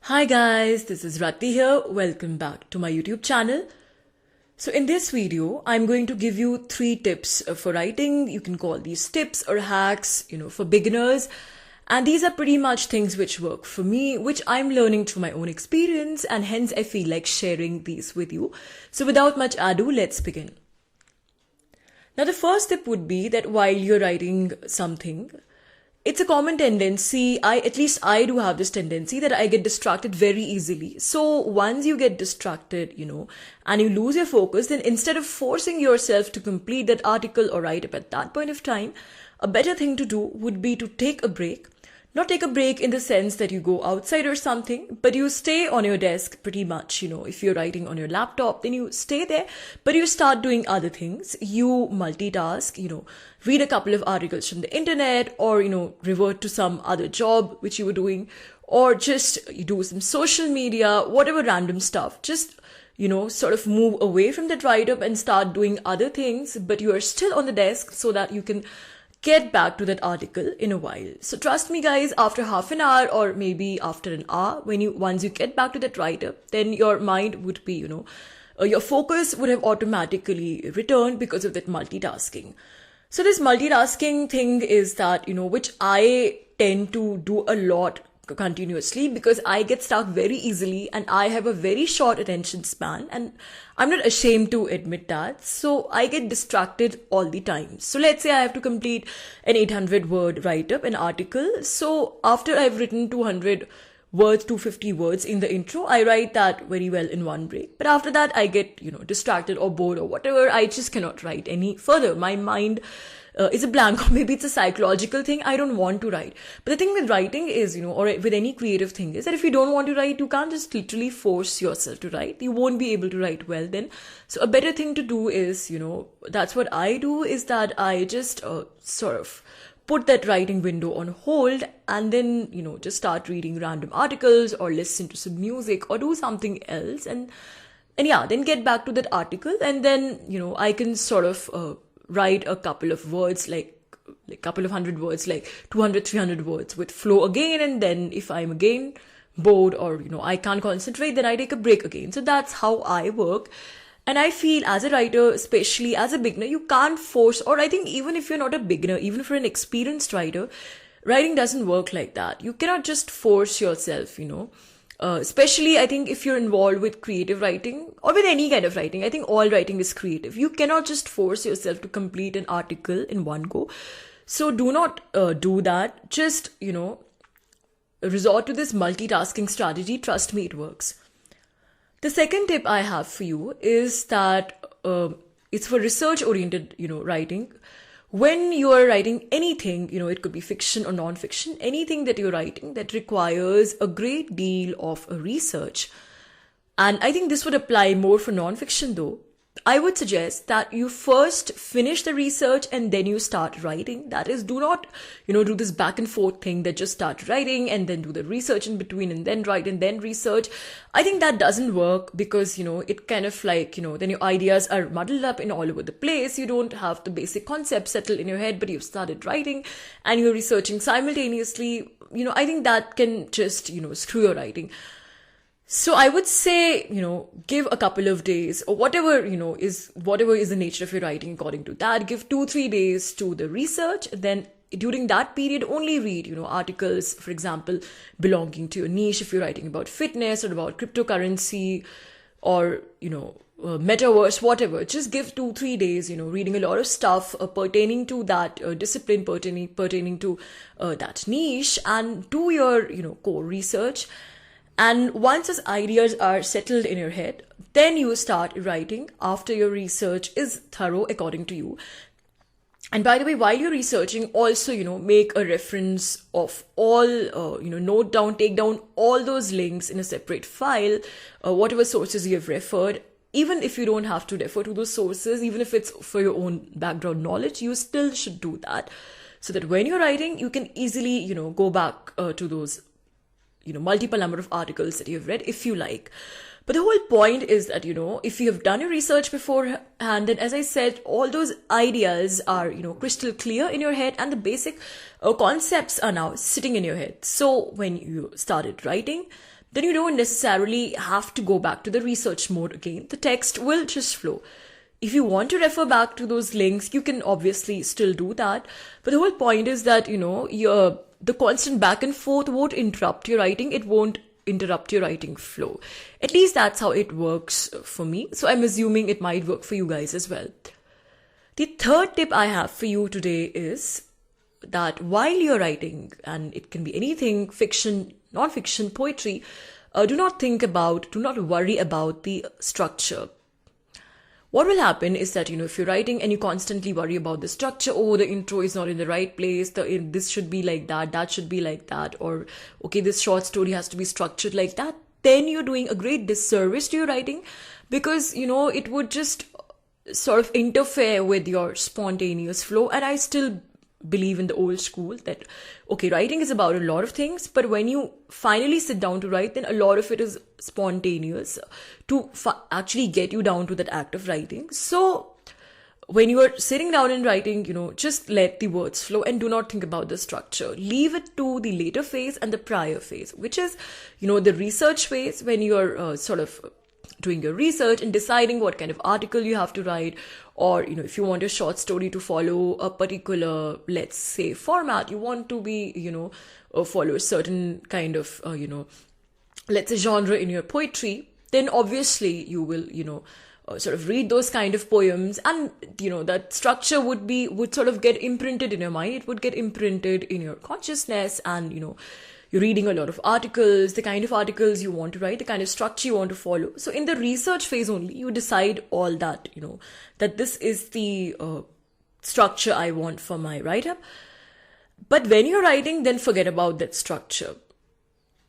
Hi guys, this is Rati here. Welcome back to my YouTube channel. So in this video, I'm going to give you 3 tips for writing. You can call these tips or hacks, for beginners. And these are pretty much things which work for me, which I'm learning through my own experience, and hence I feel like sharing these with you. So without much ado, let's begin. Now the first tip would be that while you're writing something, it's a common tendency, at least I do have this tendency that I get distracted very easily. So once you get distracted, and you lose your focus, then instead of forcing yourself to complete that article or write up at that point of time, a better thing to do would be to take a break. Not take a break in the sense that you go outside or something, but you stay on your desk pretty much, if you're writing on your laptop, then you stay there, but you start doing other things. You multitask, read a couple of articles from the internet, or, revert to some other job which you were doing, or just you do some social media, whatever random stuff. Just, sort of move away from that write-up and start doing other things, but you are still on the desk so that you can get back to that article in a while. So trust me guys, after half an hour or maybe after an hour, once you get back to that write-up, then your mind would be, your focus would have automatically returned because of that multitasking. So this multitasking thing is that, which I tend to do a lot continuously because I get stuck very easily and I have a very short attention span, and I'm not ashamed to admit that. So I get distracted all the time. So let's say I have to complete an 800 word write-up, an article. So after I've written 200 words, 250 words in the intro, I write that very well in one break. But after that, I get, distracted or bored or whatever. I just cannot write any further. My mind is a blank, or maybe it's a psychological thing. I don't want to write. But the thing with writing is, or with any creative thing is that if you don't want to write, you can't just literally force yourself to write. You won't be able to write well then. So a better thing to do is, that's what I do, is that I just sort of put that writing window on hold and then, just start reading random articles or listen to some music or do something else. And yeah, then get back to that article, and then, I can sort of write a couple of words, like a couple of hundred words, like 200, 300 words with flow again. And then if I'm again bored or, I can't concentrate, then I take a break again. So that's how I work. And I feel as a writer, especially as a beginner, you can't force, or I think even if you're not a beginner, even for an experienced writer, writing doesn't work like that. You cannot just force yourself, especially I think if you're involved with creative writing or with any kind of writing. I think all writing is creative. You cannot just force yourself to complete an article in one go. So do not do that. Just, resort to this multitasking strategy. Trust me, it works. The second tip I have for you is that it's for research-oriented, writing. When you are writing anything, it could be fiction or non-fiction, anything that you're writing that requires a great deal of research. And I think this would apply more for non-fiction though. I would suggest that you first finish the research and then you start writing. That is, do not, do this back and forth thing that just start writing and then do the research in between and then write and then research. I think that doesn't work because, it kind of like, then your ideas are muddled up in all over the place. You don't have the basic concept settled in your head, but you've started writing and you're researching simultaneously. I think that can just, screw your writing. So I would say, give a couple of days or whatever is the nature of your writing according to that. Give 2-3 days to the research. Then during that period, only read, articles, for example, belonging to your niche. If you're writing about fitness or about cryptocurrency or, metaverse, whatever, just give 2-3 days, reading a lot of stuff pertaining to that discipline, pertaining to that niche, and do your, core research. And once those ideas are settled in your head, then you start writing after your research is thorough according to you. And by the way, while you're researching, also, make a reference of all, note down, take down all those links in a separate file, whatever sources you have referred. Even if you don't have to refer to those sources, even if it's for your own background knowledge, you still should do that. So that when you're writing, you can easily, go back to those multiple number of articles that you've read if you like. But the whole point is that, if you have done your research beforehand, then as I said, all those ideas are, crystal clear in your head, and the basic concepts are now sitting in your head. So when you started writing, then you don't necessarily have to go back to the research mode again. The text will just flow. If you want to refer back to those links, you can obviously still do that. But the whole point is that, the constant back and forth won't interrupt your writing. It won't interrupt your writing flow. At least that's how it works for me. So I'm assuming it might work for you guys as well. The third tip I have for you today is that while you're writing, and it can be anything, fiction, non-fiction, poetry, do not worry about the structure. What will happen is that, if you're writing and you constantly worry about the structure, oh, the intro is not in the right place, this should be like that should be like that, or, okay, this short story has to be structured like that, then you're doing a great disservice to your writing, because, it would just sort of interfere with your spontaneous flow. And I still believe in the old school that, okay, writing is about a lot of things, but when you finally sit down to write, then a lot of it is spontaneous to actually get you down to that act of writing. So when you are sitting down and writing, just let the words flow and do not think about the structure. Leave it to the later phase and the prior phase, which is, the research phase, when you're sort of doing your research and deciding what kind of article you have to write, or if you want a short story to follow a particular, let's say, format, you want to be follow a certain kind of let's say genre in your poetry, then obviously you will sort of read those kind of poems, and that structure would sort of get imprinted in your mind. It would get imprinted in your consciousness, and you're reading a lot of articles, the kind of articles you want to write, the kind of structure you want to follow. So in the research phase only, you decide all that, that this is the structure I want for my write-up. But when you're writing, then forget about that structure.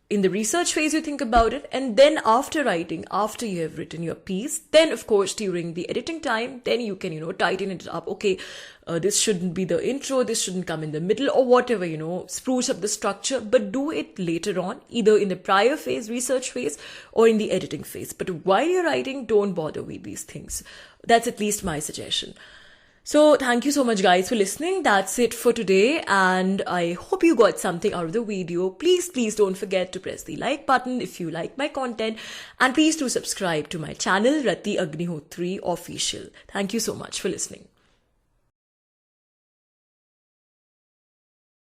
In the research phase, you think about it, and then after writing, after you have written your piece, then of course during the editing time, then you can tighten it up. Okay, this shouldn't be the intro, this shouldn't come in the middle, or whatever, spruce up the structure, but do it later on, either in the prior phase, research phase, or in the editing phase. But while you're writing, don't bother with these things. That's at least my suggestion. So thank you so much guys for listening. That's it for today, and I hope you got something out of the video. Please don't forget to press the like button if you like my content, and please do subscribe to my channel, Rati Agnihotri Official. Thank you so much for listening.